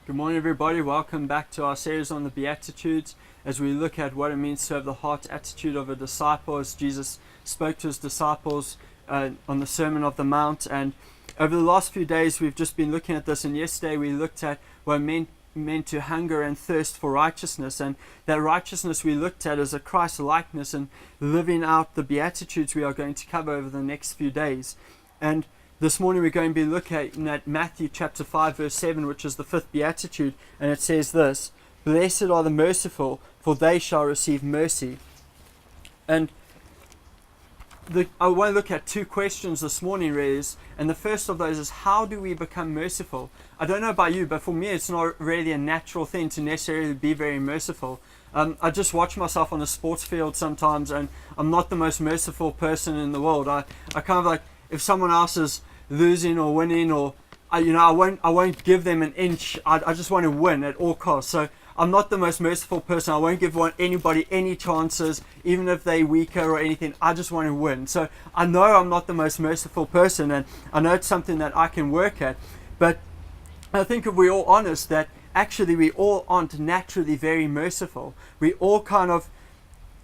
Good morning, everybody. Welcome back to our series on the Beatitudes as we look at what it means to have the heart attitude of a disciple as Jesus spoke to his disciples on the Sermon of the Mount. And over the last few days, we've just been looking at this. And yesterday, we looked at what it meant to hunger and thirst for righteousness. And that righteousness we looked at as a Christ likeness and living out the Beatitudes we are going to cover over the next few days. And this morning we're going to be looking at Matthew chapter 5 verse 7, which is the fifth beatitude, and it says this: "Blessed are the merciful, for they shall receive mercy." And I want to look at two questions this morning, really, and the first of those is, how do we become merciful? I don't know about you, but for me it's not really a natural thing to necessarily be very merciful. I just watch myself on the sports field sometimes, and I'm not the most merciful person in the world. I kind of like, if someone else is losing or winning, or I won't give them an inch. I just want to win at all costs. So I'm not the most merciful person. I won't give anybody any chances, even if they're weaker or anything. I just want to win. So I know I'm not the most merciful person, and I know it's something that I can work at. But I think if we're all honest, that actually we all aren't naturally very merciful. We all kind of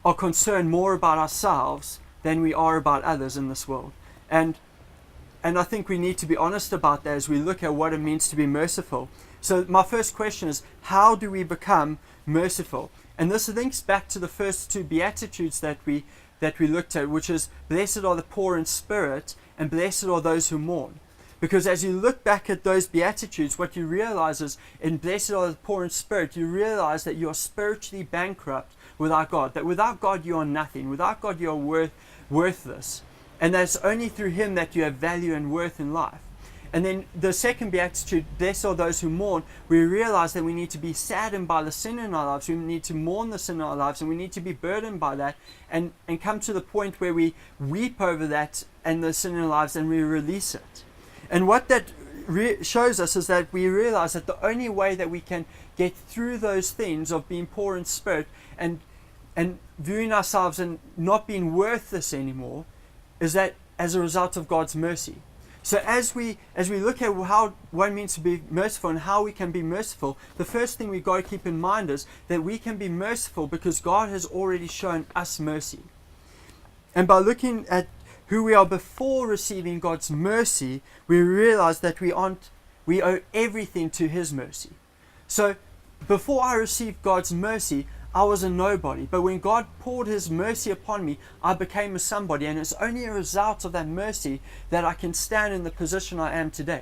are concerned more about ourselves than we are about others in this world. And I think we need to be honest about that as we look at what it means to be merciful. So my first question is, how do we become merciful? And this links back to the first two beatitudes that we looked at, which is, blessed are the poor in spirit and blessed are those who mourn. Because as you look back at those beatitudes, what you realize is, in blessed are the poor in spirit, you realize that you are spiritually bankrupt without God. That without God you are nothing. Without God you are worthless. And that it's only through Him that you have value and worth in life. And then the second beatitude, blessed are those who mourn, we realize that we need to be saddened by the sin in our lives. We need to mourn the sin in our lives, and we need to be burdened by that and come to the point where we weep over that and the sin in our lives, and we release it. And what that shows us is that we realize that the only way that we can get through those things of being poor in spirit and viewing ourselves and not being worthless anymore is that as a result of God's mercy. So as we look at what it means to be merciful and how we can be merciful, the first thing we've got to keep in mind is that we can be merciful because God has already shown us mercy. And by looking at who we are before receiving God's mercy, we realize that we owe everything to His mercy. So before I received God's mercy, I was a nobody, but when God poured His mercy upon me, I became a somebody, and it's only a result of that mercy that I can stand in the position I am today.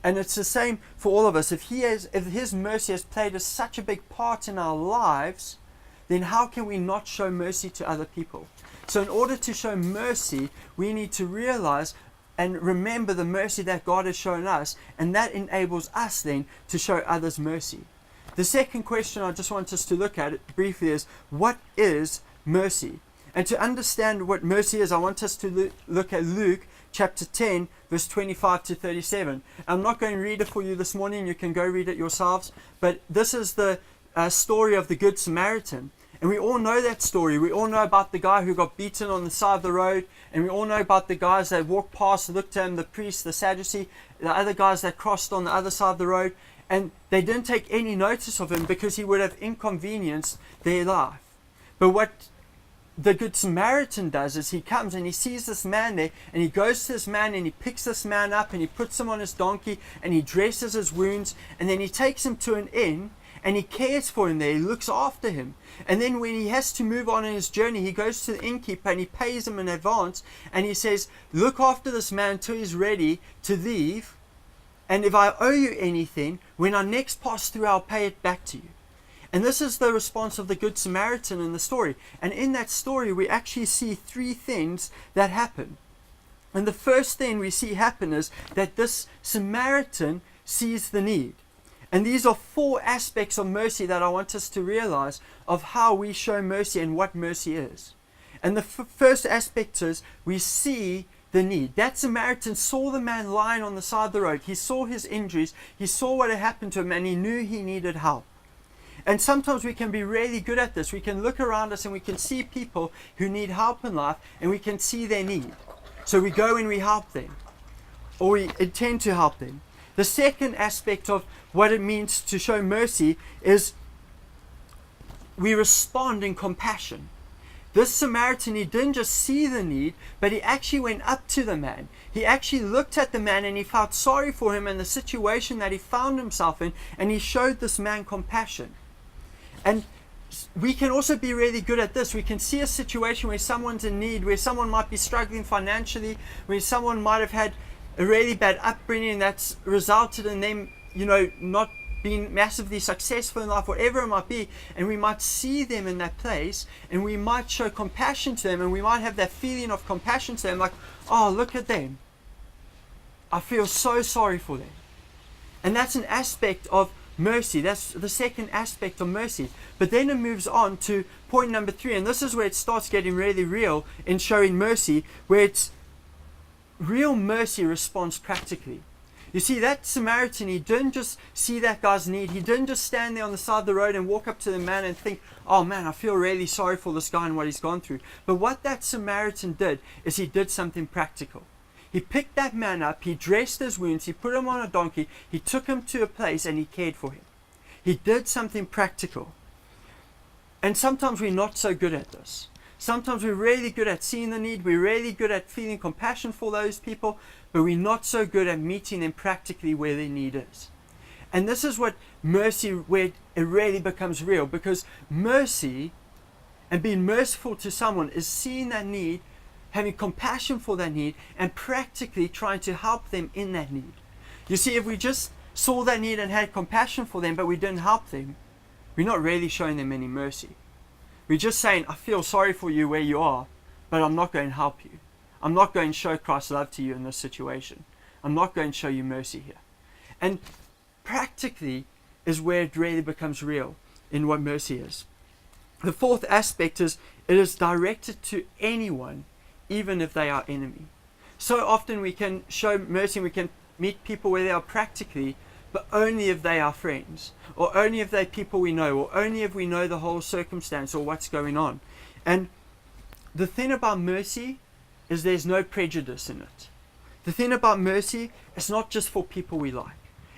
And it's the same for all of us. If His mercy has played such a big part in our lives, then how can we not show mercy to other people? So in order to show mercy, we need to realize and remember the mercy that God has shown us, and that enables us then to show others mercy. The second question I just want us to look at briefly is, what is mercy? And to understand what mercy is, I want us to look at Luke chapter 10, verse 25 to 37. I'm not going to read it for you this morning. You can go read it yourselves. But this is the story of the Good Samaritan. And we all know that story. We all know about the guy who got beaten on the side of the road. And we all know about the guys that walked past, looked at him, the priest, the Sadducee, the other guys that crossed on the other side of the road. And they didn't take any notice of him because he would have inconvenienced their life. But what the Good Samaritan does is he comes and he sees this man there, and he goes to this man and he picks this man up and he puts him on his donkey and he dresses his wounds, and then he takes him to an inn and he cares for him there. He looks after him. And then when he has to move on in his journey, he goes to the innkeeper and he pays him in advance, and he says, look after this man until he's ready to leave. And if I owe you anything, when I next pass through, I'll pay it back to you. And this is the response of the Good Samaritan in the story. And in that story, we actually see three things that happen. And the first thing we see happen is that this Samaritan sees the need. And these are four aspects of mercy that I want us to realize of how we show mercy and what mercy is. And the first aspect is we see the need. That Samaritan saw the man lying on the side of the road. He saw his injuries. He saw what had happened to him, and he knew he needed help. And sometimes we can be really good at this. We can look around us and we can see people who need help in life, and we can see their need. So we go and we help them, or we intend to help them. The second aspect of what it means to show mercy is we respond in compassion. This Samaritan, he didn't just see the need, but he actually went up to the man. He actually looked at the man and he felt sorry for him and the situation that he found himself in, and he showed this man compassion. And we can also be really good at this. We can see a situation where someone's in need, where someone might be struggling financially, where someone might have had a really bad upbringing that's resulted in them, not being massively successful in life, whatever it might be, and we might see them in that place, and we might show compassion to them, and we might have that feeling of compassion to them, like, oh, look at them. I feel so sorry for them. And that's an aspect of mercy. That's the second aspect of mercy. But then it moves on to point number 3, and this is where it starts getting really real in showing mercy, where it's real mercy responds practically. You see, that Samaritan, he didn't just see that guy's need. He didn't just stand there on the side of the road and walk up to the man and think, oh man, I feel really sorry for this guy and what he's gone through. But what that Samaritan did is he did something practical. He picked that man up, he dressed his wounds, he put him on a donkey, he took him to a place and he cared for him. He did something practical. And sometimes we're not so good at this. Sometimes we're really good at seeing the need, we're really good at feeling compassion for those people, but we're not so good at meeting them practically where their need is. And this is what mercy, where it really becomes real, because mercy and being merciful to someone is seeing that need, having compassion for that need, and practically trying to help them in that need. You see, if we just saw that need and had compassion for them, but we didn't help them, we're not really showing them any mercy. We're just saying, I feel sorry for you where you are, but I'm not going to help you. I'm not going to show Christ's love to you in this situation. I'm not going to show you mercy here. And practically is where it really becomes real in what mercy is. The fourth aspect is it is directed to anyone, even if they are enemy. So often we can show mercy and we can meet people where they are practically, but only if they are friends, or only if they're people we know, or only if we know the whole circumstance or what's going on. And the thing about mercy is there's no prejudice in it. The thing about mercy, it's not just for people we like.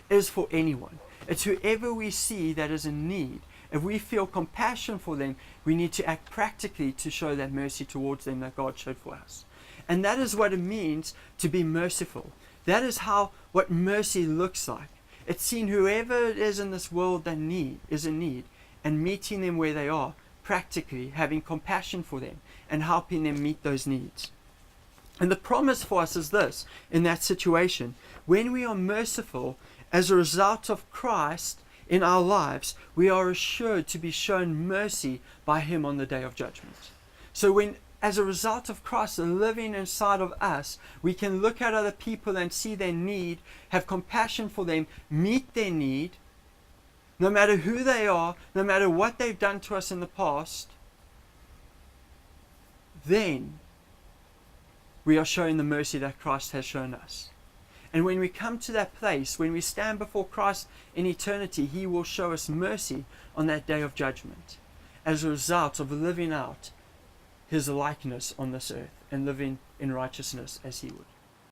It is for anyone. It's whoever we see that is in need. If we feel compassion for them, we need to act practically to show that mercy towards them that God showed for us. And that is what it means to be merciful. That is what mercy looks like. It's seeing whoever it is in this world that is in need and meeting them where they are, practically having compassion for them and helping them meet those needs. And the promise for us is this, in that situation, when we are merciful as a result of Christ in our lives, we are assured to be shown mercy by Him on the day of judgment. So when, as a result of Christ living inside of us, we can look at other people and see their need, have compassion for them, meet their need, no matter who they are, no matter what they've done to us in the past, then we are showing the mercy that Christ has shown us. And when we come to that place, when we stand before Christ in eternity, He will show us mercy on that day of judgment as a result of living out His likeness on this earth and living in righteousness as He would.